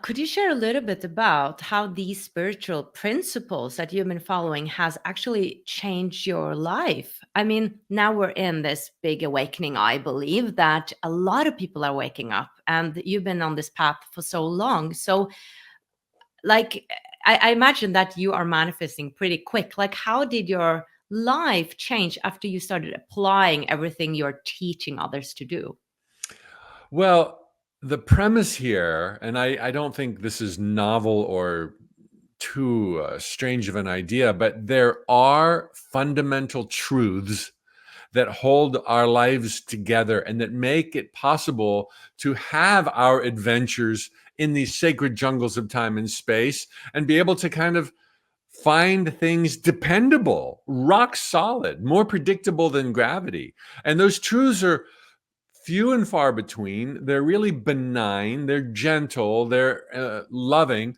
Could you share a little bit about how these spiritual principles that you've been following has actually changed your life? I mean, now we're in this big awakening. I believe that a lot of people are waking up, and you've been on this path for so long. So, like, I imagine that you are manifesting pretty quick. Like, how did your life change after you started applying everything you're teaching others to do? Well, the premise here, and I don't think this is novel or too strange of an idea, but there are fundamental truths that hold our lives together and that make it possible to have our adventures in these sacred jungles of time and space and be able to kind of find things dependable, rock solid, more predictable than gravity. And those truths are few and far between. They're really benign, they're gentle, they're loving,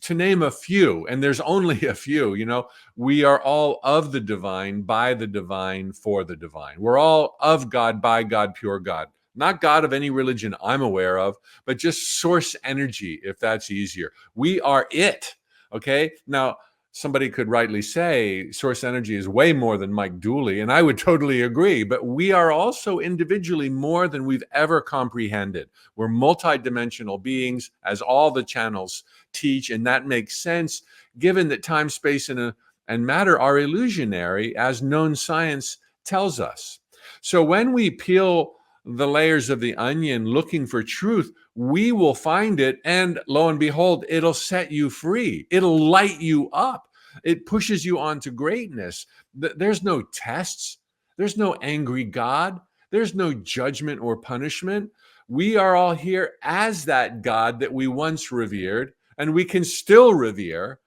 to name a few. And there's only a few. We are all of the divine, by the divine, for the divine. We're all of God, by God, pure God. Not God of any religion I'm aware of, but just source energy, if that's easier. We are it. Okay. Now, somebody could rightly say source energy is way more than Mike Dooley, and I would totally agree, but we are also individually more than we've ever comprehended. We're multidimensional beings, as all the channels teach, and that makes sense given that time, space, and matter are illusionary, as known science tells us. So when we peel the layers of the onion looking for truth, we will find it, and lo and behold, it'll set you free. It'll light you up. It pushes you on to greatness. There's no tests. There's no angry God. There's no judgment or punishment. We are all here as that God that we once revered, and we can still revere,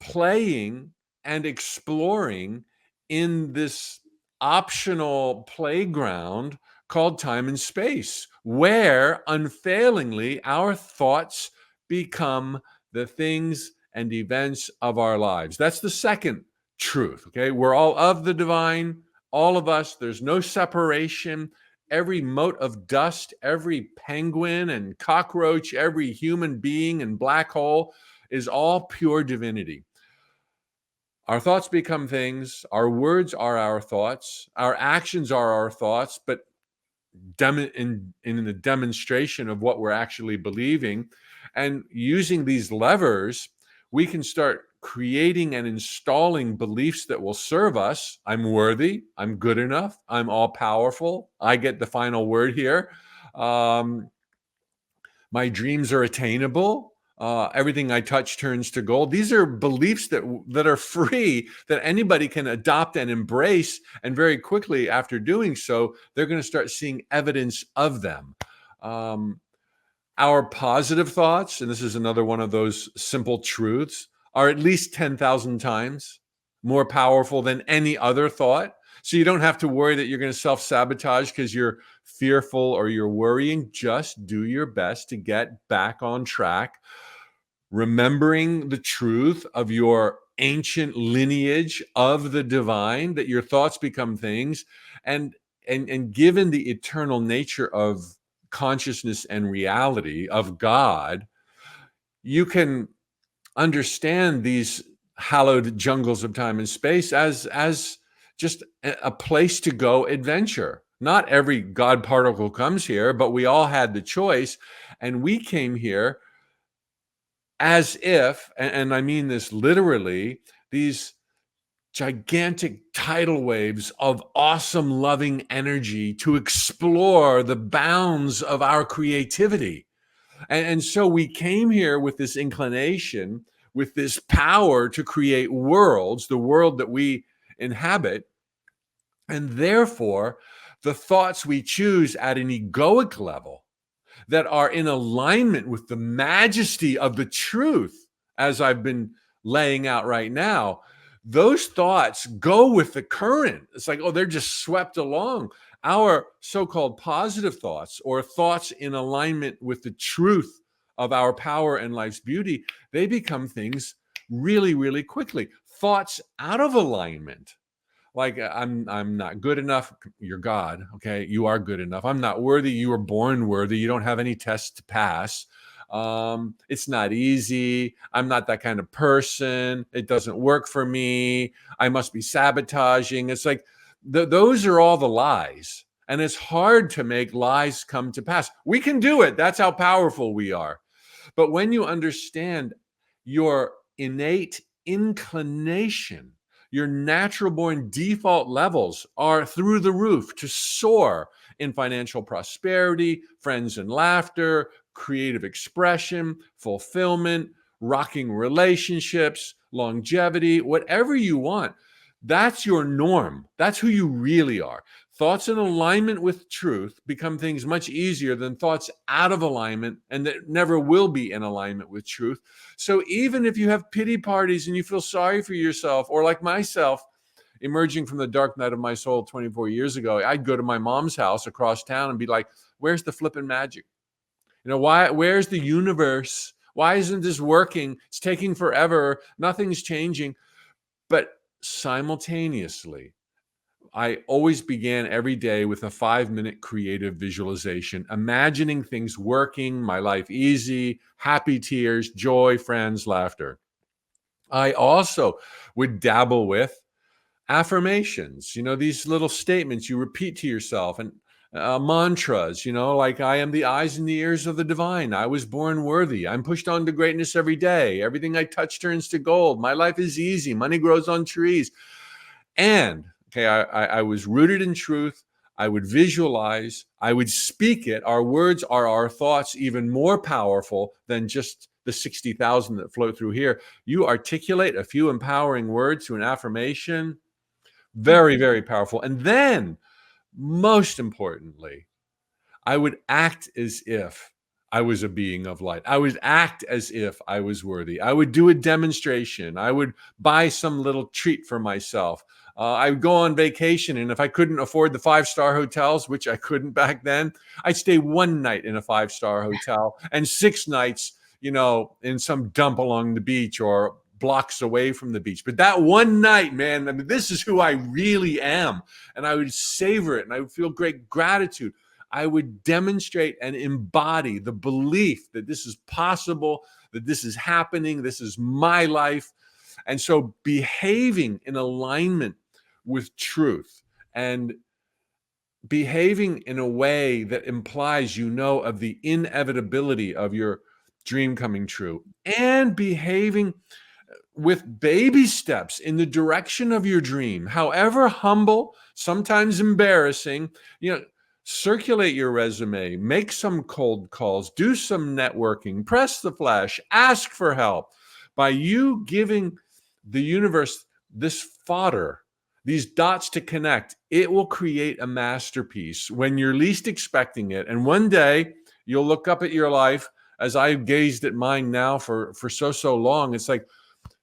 playing and exploring in this optional playground called time and space, where unfailingly our thoughts become the things and events of our lives. That's the second truth. Okay. We're all of the divine, all of us. There's no separation. Every mote of dust, every penguin and cockroach, every human being and black hole is all pure divinity. Our thoughts become things. Our words are our thoughts. Our actions are our thoughts, but in the demonstration of what we're actually believing. And using these levers, we can start creating and installing beliefs that will serve us. I'm worthy. I'm good enough. I'm all powerful. I get the final word here. Um, my dreams are attainable. Everything I touch turns to gold. These are beliefs that are free, that anybody can adopt and embrace. And very quickly after doing so, they're going to start seeing evidence of them. Our positive thoughts, and this is another one of those simple truths, are at least 10,000 times more powerful than any other thought. So you don't have to worry that you're going to self-sabotage because you're fearful or you're worrying. Just do your best to get back on track, remembering the truth of your ancient lineage of the divine, that your thoughts become things, and given the eternal nature of consciousness and reality of God, you can understand these hallowed jungles of time and space as just a place to go adventure. Not every God particle comes here, but we all had the choice, and we came here as if, and I mean this literally, these gigantic tidal waves of awesome, loving energy to explore the bounds of our creativity. And so we came here with this inclination, with this power to create worlds, the world that we inhabit. And therefore, the thoughts we choose at an egoic level that are in alignment with the majesty of the truth, as I've been laying out right now, those thoughts go with the current. It's like, oh, they're just swept along. Our so-called positive thoughts, or thoughts in alignment with the truth of our power and life's beauty, they become things really, really quickly. Thoughts out of alignment, like I'm not good enough. You're God. Okay. You are good enough. I'm not worthy. You were born worthy. You don't have any tests to pass. It's not easy. I'm not that kind of person. It doesn't work for me. I must be sabotaging. It's like those are all the lies. And it's hard to make lies come to pass. We can do it. That's how powerful we are. But when you understand your innate inclination, your natural born default levels are through the roof to soar in financial prosperity, friends and laughter, creative expression, fulfillment, rocking relationships, longevity, whatever you want. That's your norm. That's who you really are. Thoughts in alignment with truth become things much easier than thoughts out of alignment and that never will be in alignment with truth. So even if you have pity parties and you feel sorry for yourself, or like myself, emerging from the dark night of my soul 24 years ago, I'd go to my mom's house across town and be like, where's the flipping magic? Where's the universe? Why isn't this working? It's taking forever. Nothing's changing. But simultaneously, I always began every day with a 5-minute creative visualization, imagining things working, my life easy, happy tears, joy, friends, laughter. I also would dabble with affirmations, these little statements you repeat to yourself, and mantras, like I am the eyes and the ears of the divine. I was born worthy. I'm pushed on to greatness every day. Everything I touch turns to gold. My life is easy. Money grows on trees. And okay, I was rooted in truth. I would visualize. I would speak it. Our words are our thoughts, even more powerful than just the 60,000 that float through here. You articulate a few empowering words to an affirmation, very, very powerful. And then, most importantly, I would act as if I was a being of light. I would act as if I was worthy. I would do a demonstration. I would buy some little treat for myself. I would go on vacation, and if I couldn't afford the 5-star hotels, which I couldn't back then, I'd stay one night in a 5-star hotel and 6 nights, in some dump along the beach or blocks away from the beach. But that one night, man, I mean, this is who I really am. And I would savor it, and I would feel great gratitude. I would demonstrate and embody the belief that this is possible, that this is happening, this is my life. And so behaving in alignment with truth and behaving in a way that implies of the inevitability of your dream coming true, and behaving with baby steps in the direction of your dream, however humble, sometimes embarrassing, circulate your resume, make some cold calls, do some networking, press the flash, ask for help. By you giving the universe this fodder, these dots to connect, it will create a masterpiece when you're least expecting it. And one day you'll look up at your life, as I've gazed at mine now for so long. It's like,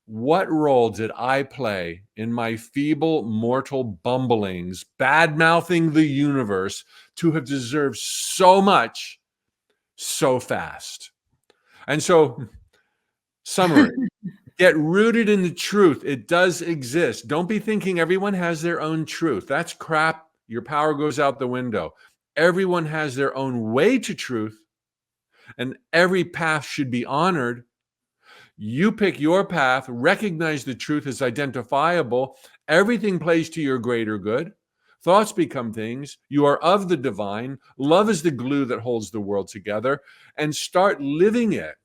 what role did I play in my feeble mortal bumblings, bad-mouthing the universe to have deserved so much so fast? And so, summary, get rooted in the truth. It does exist. Don't be thinking everyone has their own truth. That's crap. Your power goes out the window. Everyone has their own way to truth, and every path should be honored. You pick your path, recognize the truth as identifiable. Everything plays to your greater good. Thoughts become things. You are of the divine. Love is the glue that holds the world together. And start living it.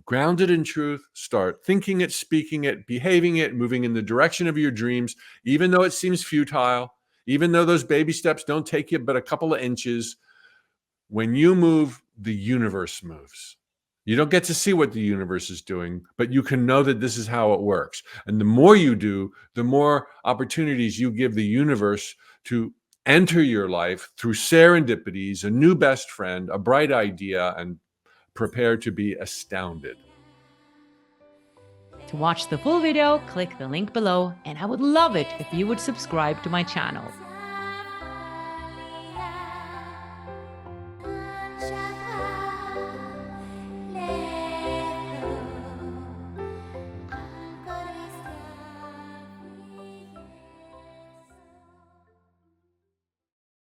Grounded in truth, start thinking it, speaking it, behaving it, moving in the direction of your dreams, even though it seems futile, even though those baby steps don't take you but a couple of inches. When you move, the universe moves. You don't get to see what the universe is doing, but you can know that this is how it works. And the more you do, the more opportunities you give the universe to enter your life through serendipities, a new best friend, a bright idea, and prepare to be astounded. To watch the full video, click the link below, and I would love it if you would subscribe to my channel.